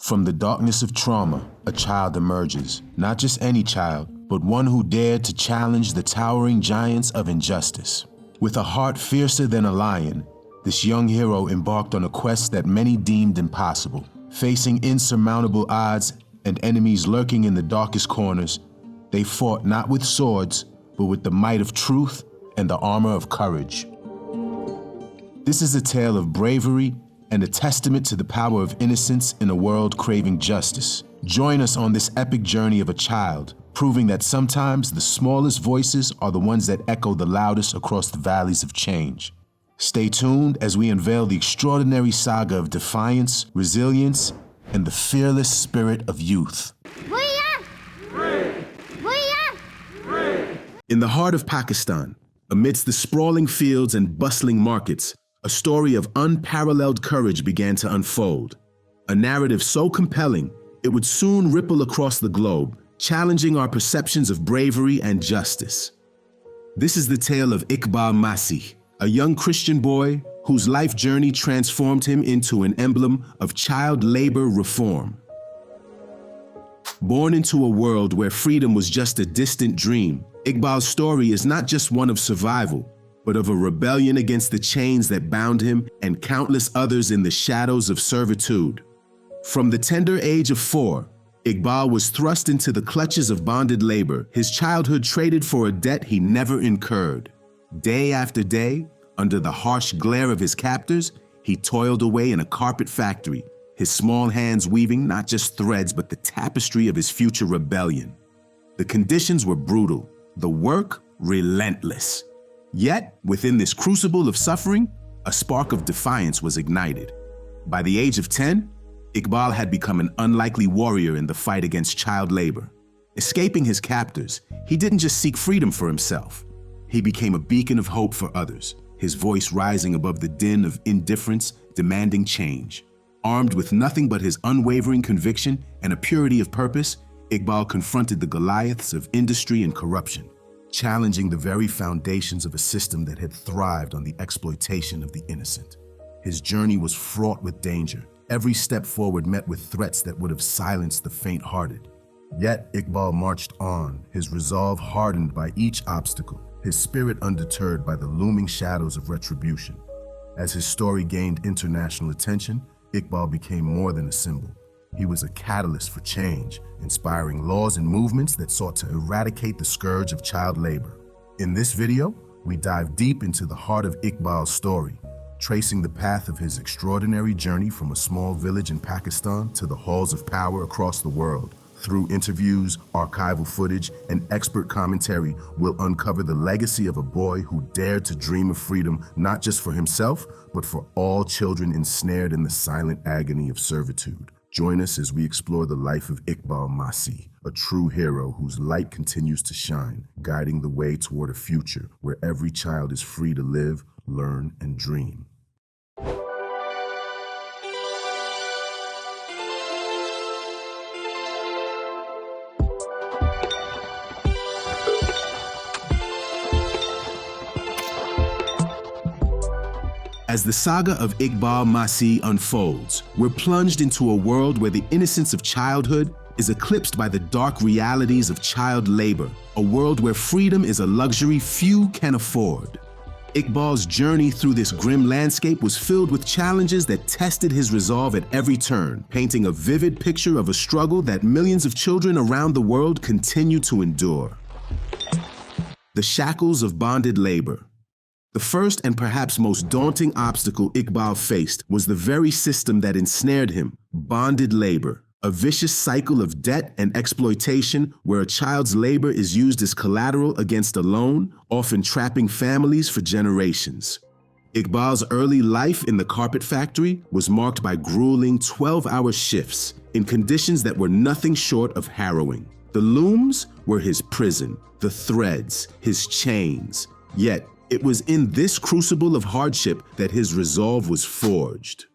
From the darkness of trauma, a child emerges. Not just any child, but one who dared to challenge the towering giants of injustice. With a heart fiercer than a lion, this young hero embarked on a quest that many deemed impossible. Facing insurmountable odds and enemies lurking in the darkest corners, they fought not with swords, but with the might of truth and the armor of courage. This is a tale of bravery and a testament to the power of innocence in a world craving justice. Join us on this epic journey of a child, proving that sometimes the smallest voices are the ones that echo the loudest across the valleys of change. Stay tuned as we unveil the extraordinary saga of defiance, resilience, and the fearless spirit of youth. In the heart of Pakistan, amidst the sprawling fields and bustling markets, a story of unparalleled courage began to unfold. A narrative so compelling, it would soon ripple across the globe, challenging our perceptions of bravery and justice. This is the tale of Iqbal Masih, a young Christian boy whose life journey transformed him into an emblem of child labor reform. Born into a world where freedom was just a distant dream, Iqbal's story is not just one of survival, but of a rebellion against the chains that bound him and countless others in the shadows of servitude. From the tender age of 4, Iqbal was thrust into the clutches of bonded labor, his childhood traded for a debt he never incurred. Day after day, under the harsh glare of his captors, he toiled away in a carpet factory, his small hands weaving not just threads but the tapestry of his future rebellion. The conditions were brutal, the work relentless. Yet, within this crucible of suffering, a spark of defiance was ignited. By the age of 10, Iqbal had become an unlikely warrior in the fight against child labor. Escaping his captors, he didn't just seek freedom for himself. He became a beacon of hope for others, his voice rising above the din of indifference, demanding change. Armed with nothing but his unwavering conviction and a purity of purpose, Iqbal confronted the Goliaths of industry and corruption, challenging the very foundations of a system that had thrived on the exploitation of the innocent. His journey was fraught with danger. Every step forward met with threats that would have silenced the faint-hearted. Yet Iqbal marched on, his resolve hardened by each obstacle, his spirit undeterred by the looming shadows of retribution. As his story gained international attention, Iqbal became more than a symbol. He was a catalyst for change, inspiring laws and movements that sought to eradicate the scourge of child labor. In this video, we dive deep into the heart of Iqbal's story, tracing the path of his extraordinary journey from a small village in Pakistan to the halls of power across the world. Through interviews, archival footage, and expert commentary, we'll uncover the legacy of a boy who dared to dream of freedom not just for himself, but for all children ensnared in the silent agony of servitude. Join us as we explore the life of Iqbal Masih, a true hero whose light continues to shine, guiding the way toward a future where every child is free to live, learn, and dream. As the saga of Iqbal Masih unfolds, we're plunged into a world where the innocence of childhood is eclipsed by the dark realities of child labor, a world where freedom is a luxury few can afford. Iqbal's journey through this grim landscape was filled with challenges that tested his resolve at every turn, painting a vivid picture of a struggle that millions of children around the world continue to endure. The shackles of bonded labor. The first and perhaps most daunting obstacle Iqbal faced was the very system that ensnared him, bonded labor, a vicious cycle of debt and exploitation where a child's labor is used as collateral against a loan, often trapping families for generations. Iqbal's early life in the carpet factory was marked by grueling 12-hour shifts in conditions that were nothing short of harrowing. The looms were his prison, the threads, his chains. Yet, it was in this crucible of hardship that his resolve was forged.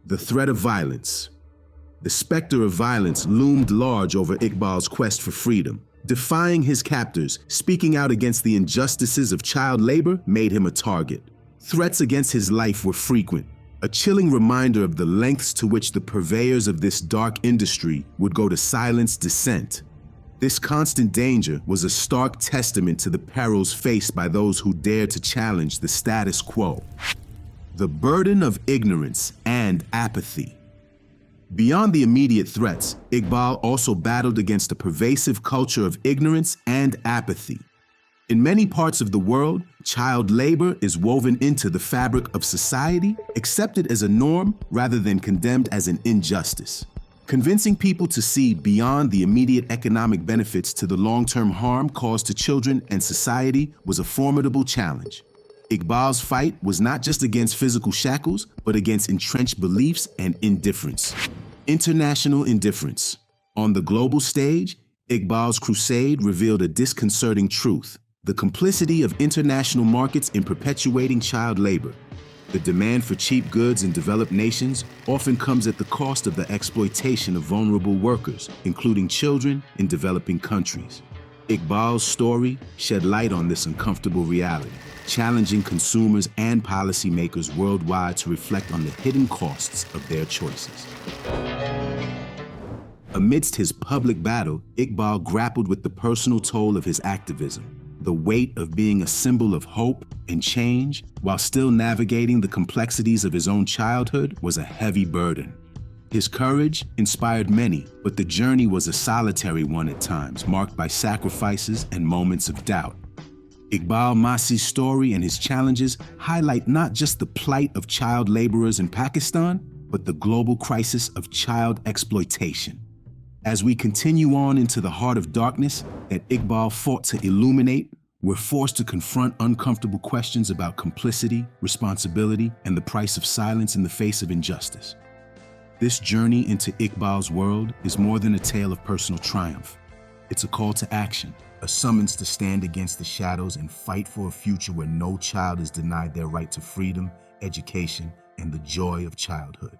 The threat of violence. The specter of violence loomed large over Iqbal's quest for freedom. Defying his captors, speaking out against the injustices of child labor made him a target. Threats against his life were frequent. a chilling reminder of the lengths to which the purveyors of this dark industry would go to silence dissent. This constant danger was a stark testament to the perils faced by those who dared to challenge the status quo. The burden of ignorance and apathy. Beyond the immediate threats, Iqbal also battled against a pervasive culture of ignorance and apathy. In many parts of the world, child labor is woven into the fabric of society, accepted as a norm rather than condemned as an injustice. Convincing people to see beyond the immediate economic benefits to the long-term harm caused to children and society was a formidable challenge. Iqbal's fight was not just against physical shackles, but against entrenched beliefs and indifference. International indifference. On the global stage, Iqbal's crusade revealed a disconcerting truth: the complicity of international markets in perpetuating child labor. The demand for cheap goods in developed nations often comes at the cost of the exploitation of vulnerable workers, including children in developing countries. Iqbal's story shed light on this uncomfortable reality, challenging consumers and policymakers worldwide to reflect on the hidden costs of their choices. Amidst his public battle, Iqbal grappled with the personal toll of his activism. The weight of being a symbol of hope and change while still navigating the complexities of his own childhood was a heavy burden. His courage inspired many, but the journey was a solitary one at times, marked by sacrifices and moments of doubt. Iqbal Masih's story and his challenges highlight not just the plight of child laborers in Pakistan, but the global crisis of child exploitation. As we continue on into the heart of darkness that Iqbal fought to illuminate, we're forced to confront uncomfortable questions about complicity, responsibility, and the price of silence in the face of injustice. This journey into Iqbal's world is more than a tale of personal triumph. It's a call to action, a summons to stand against the shadows and fight for a future where no child is denied their right to freedom, education, and the joy of childhood.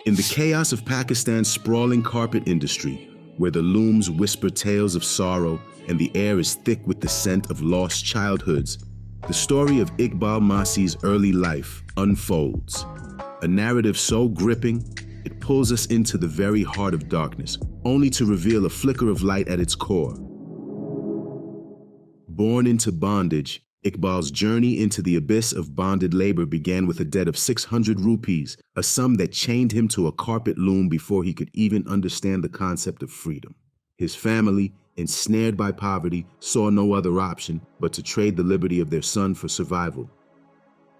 In the chaos of Pakistan's sprawling carpet industry, where the looms whisper tales of sorrow and the air is thick with the scent of lost childhoods, the story of Iqbal Masih's early life unfolds. A narrative so gripping, it pulls us into the very heart of darkness, only to reveal a flicker of light at its core. Born into bondage, Iqbal's journey into the abyss of bonded labor began with a debt of 600 rupees, a sum that chained him to a carpet loom before he could even understand the concept of freedom. His family, ensnared by poverty, saw no other option but to trade the liberty of their son for survival.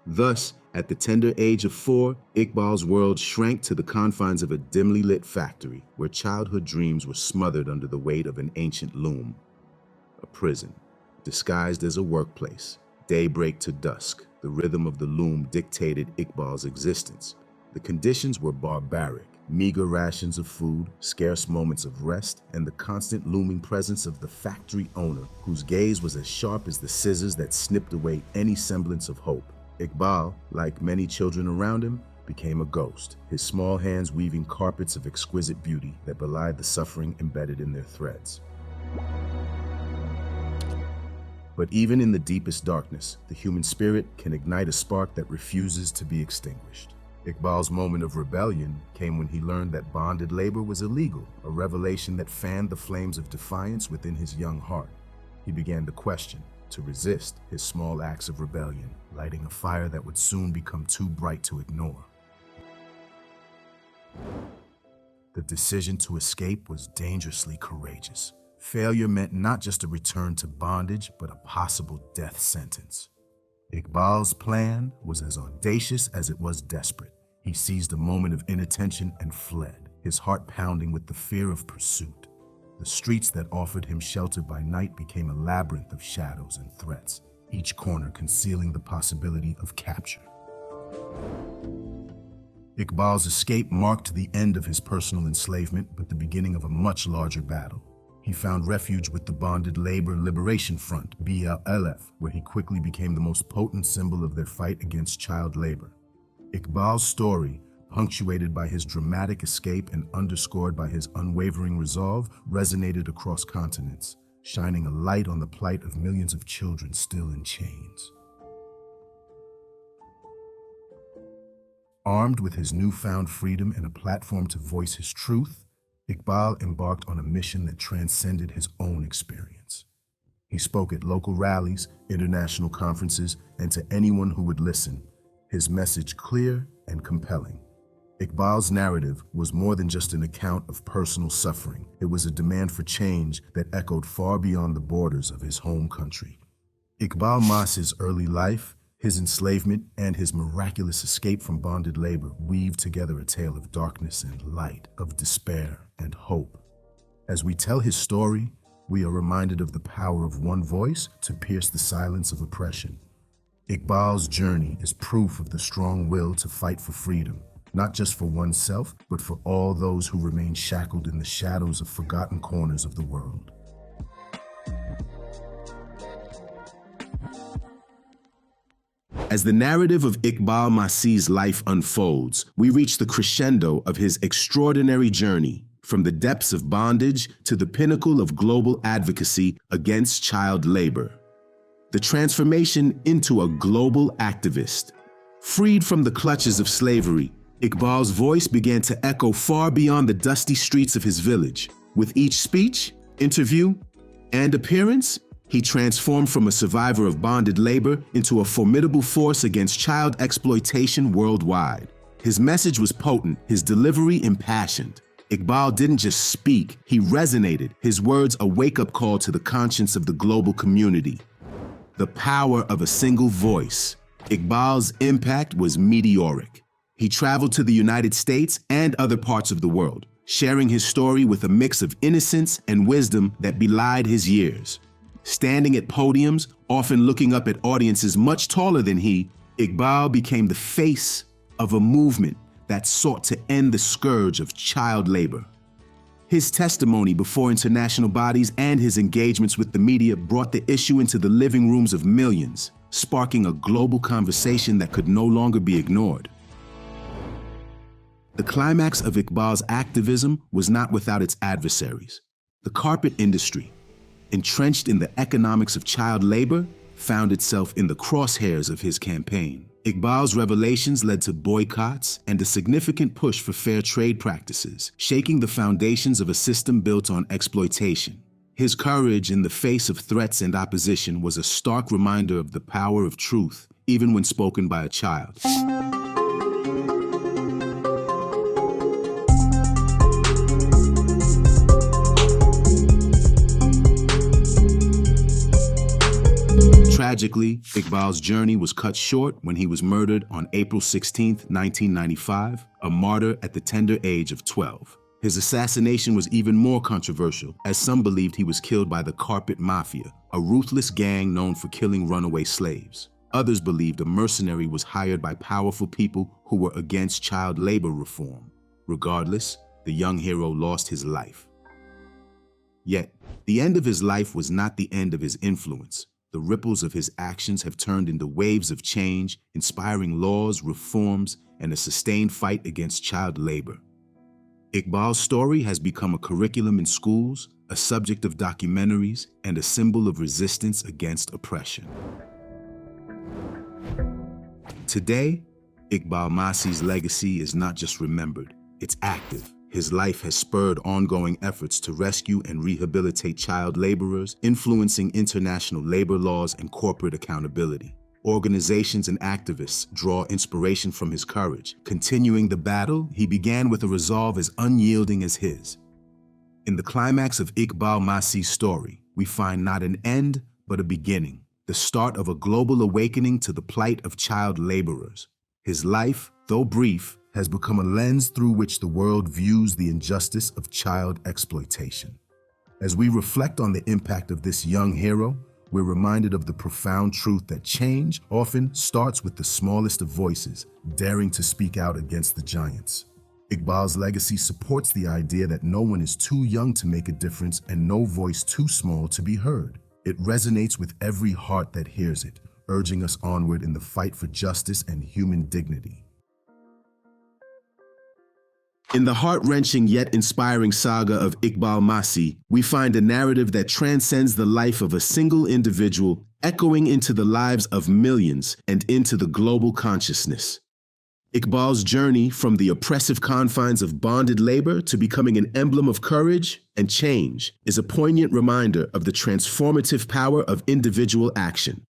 Thus, at the tender age of 4, Iqbal's world shrank to the confines of a dimly lit factory where childhood dreams were smothered under the weight of an ancient loom. A prison, disguised as a workplace. Daybreak to dusk, the rhythm of the loom dictated Iqbal's existence. The conditions were barbaric. Meager rations of food, scarce moments of rest, and the constant looming presence of the factory owner, whose gaze was as sharp as the scissors that snipped away any semblance of hope. Iqbal, like many children around him, became a ghost, his small hands weaving carpets of exquisite beauty that belied the suffering embedded in their threads. But even in the deepest darkness, the human spirit can ignite a spark that refuses to be extinguished. Iqbal's moment of rebellion came when he learned that bonded labor was illegal, a revelation that fanned the flames of defiance within his young heart. He began to question, to resist his small acts of rebellion, lighting a fire that would soon become too bright to ignore. The decision to escape was dangerously courageous. Failure meant not just a return to bondage, but a possible death sentence. Iqbal's plan was as audacious as it was desperate. He seized a moment of inattention and fled, his heart pounding with the fear of pursuit. The streets that offered him shelter by night became a labyrinth of shadows and threats, each corner concealing the possibility of capture. Iqbal's escape marked the end of his personal enslavement, but the beginning of a much larger battle. He found refuge with the Bonded Labor Liberation Front, BLF, where he quickly became the most potent symbol of their fight against child labor. Iqbal's story punctuated by his dramatic escape and underscored by his unwavering resolve, resonated across continents, shining a light on the plight of millions of children still in chains. Armed with his newfound freedom and a platform to voice his truth, Iqbal embarked on a mission that transcended his own experience. He spoke at local rallies, international conferences, and to anyone who would listen, his message clear and compelling. Iqbal's narrative was more than just an account of personal suffering. It was a demand for change that echoed far beyond the borders of his home country. Iqbal Masih's early life, his enslavement, and his miraculous escape from bonded labor weave together a tale of darkness and light, of despair and hope. As we tell his story, we are reminded of the power of one voice to pierce the silence of oppression. Iqbal's journey is proof of the strong will to fight for freedom, not just for oneself, but for all those who remain shackled in the shadows of forgotten corners of the world. As the narrative of Iqbal Masih's life unfolds, we reach the crescendo of his extraordinary journey, from the depths of bondage to the pinnacle of global advocacy against child labor. The transformation into a global activist. Freed from the clutches of slavery, Iqbal's voice began to echo far beyond the dusty streets of his village. With each speech, interview, and appearance, he transformed from a survivor of bonded labor into a formidable force against child exploitation worldwide. His message was potent, his delivery impassioned. Iqbal didn't just speak, he resonated, his words a wake-up call to the conscience of the global community. The power of a single voice. Iqbal's impact was meteoric. He traveled to the United States and other parts of the world, sharing his story with a mix of innocence and wisdom that belied his years. Standing at podiums, often looking up at audiences much taller than he, Iqbal became the face of a movement that sought to end the scourge of child labor. His testimony before international bodies and his engagements with the media brought the issue into the living rooms of millions, sparking a global conversation that could no longer be ignored. The climax of Iqbal's activism was not without its adversaries. The carpet industry, entrenched in the economics of child labor, found itself in the crosshairs of his campaign. Iqbal's revelations led to boycotts and a significant push for fair trade practices, shaking the foundations of a system built on exploitation. His courage in the face of threats and opposition was a stark reminder of the power of truth, even when spoken by a child. Tragically, Iqbal's journey was cut short when he was murdered on April 16, 1995, a martyr at the tender age of 12. His assassination was even more controversial, as some believed he was killed by the Carpet Mafia, a ruthless gang known for killing runaway slaves. Others believed a mercenary was hired by powerful people who were against child labor reform. Regardless, the young hero lost his life. Yet, the end of his life was not the end of his influence. The ripples of his actions have turned into waves of change, inspiring laws, reforms, and a sustained fight against child labor. Iqbal's story has become a curriculum in schools, a subject of documentaries, and a symbol of resistance against oppression. Today, Iqbal Masih's legacy is not just remembered, it's active. His life has spurred ongoing efforts to rescue and rehabilitate child laborers, influencing international labor laws and corporate accountability. Organizations and activists draw inspiration from his courage. Continuing the battle, he began with a resolve as unyielding as his. In the climax of Iqbal Masih's story, we find not an end, but a beginning, the start of a global awakening to the plight of child laborers. His life, though brief, has become a lens through which the world views the injustice of child exploitation. As we reflect on the impact of this young hero, we're reminded of the profound truth that change often starts with the smallest of voices, daring to speak out against the giants. Iqbal's legacy supports the idea that no one is too young to make a difference and no voice too small to be heard. It resonates with every heart that hears it, urging us onward in the fight for justice and human dignity. In the heart-wrenching yet inspiring saga of Iqbal Masih, we find a narrative that transcends the life of a single individual, echoing into the lives of millions and into the global consciousness. Iqbal's journey from the oppressive confines of bonded labor to becoming an emblem of courage and change is a poignant reminder of the transformative power of individual action.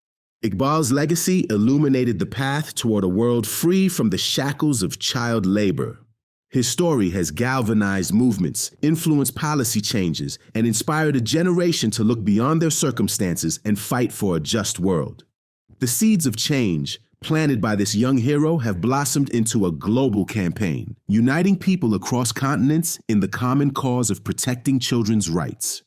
Iqbal's legacy illuminated the path toward a world free from the shackles of child labor. His story has galvanized movements, influenced policy changes, and inspired a generation to look beyond their circumstances and fight for a just world. The seeds of change planted by this young hero have blossomed into a global campaign, uniting people across continents in the common cause of protecting children's rights.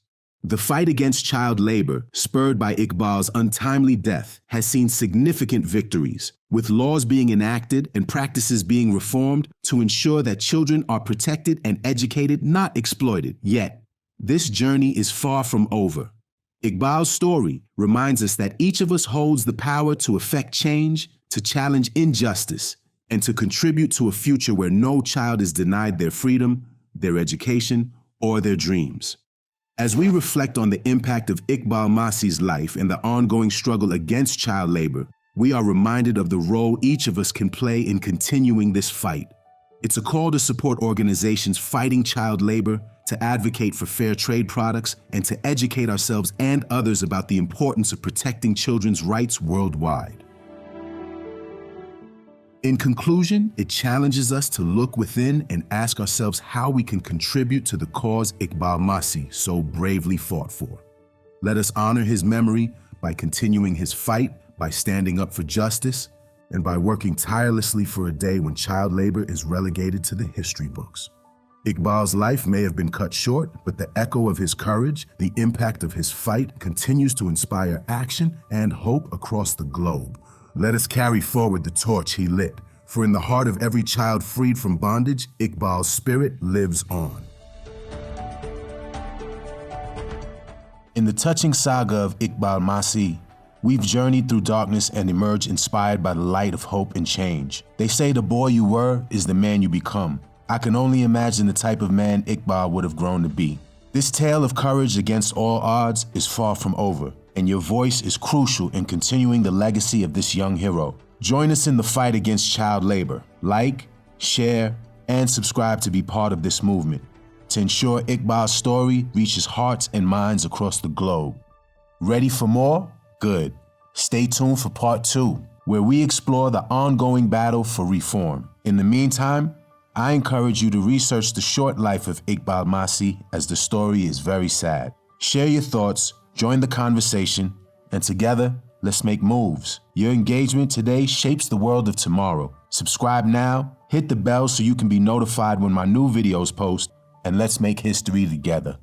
The fight against child labor, spurred by Iqbal's untimely death, has seen significant victories, with laws being enacted and practices being reformed to ensure that children are protected and educated, not exploited. Yet, this journey is far from over. Iqbal's story reminds us that each of us holds the power to effect change, to challenge injustice, and to contribute to a future where no child is denied their freedom, their education, or their dreams. As we reflect on the impact of Iqbal Masih's life and the ongoing struggle against child labor, we are reminded of the role each of us can play in continuing this fight. It's a call to support organizations fighting child labor, to advocate for fair trade products, and to educate ourselves and others about the importance of protecting children's rights worldwide. In conclusion, it challenges us to look within and ask ourselves how we can contribute to the cause Iqbal Masih so bravely fought for. Let us honor his memory by continuing his fight, by standing up for justice, and by working tirelessly for a day when child labor is relegated to the history books. Iqbal's life may have been cut short, but the echo of his courage, the impact of his fight, continues to inspire action and hope across the globe. Let us carry forward the torch he lit, for in the heart of every child freed from bondage, Iqbal's spirit lives on. In the touching saga of Iqbal Masih, we've journeyed through darkness and emerged inspired by the light of hope and change. They say the boy you were is the man you become. I can only imagine the type of man Iqbal would have grown to be. This tale of courage against all odds is far from over, and your voice is crucial in continuing the legacy of this young hero. Join us in the fight against child labor. Like, share, and subscribe to be part of this movement, to ensure Iqbal's story reaches hearts and minds across the globe. Ready for more? Good. Stay tuned for part 2, where we explore the ongoing battle for reform. In the meantime, I encourage you to research the short life of Iqbal Masih, as the story is very sad. Share your thoughts, join the conversation, and together, let's make moves. Your engagement today shapes the world of tomorrow. Subscribe now, hit the bell so you can be notified when my new videos post, and let's make history together.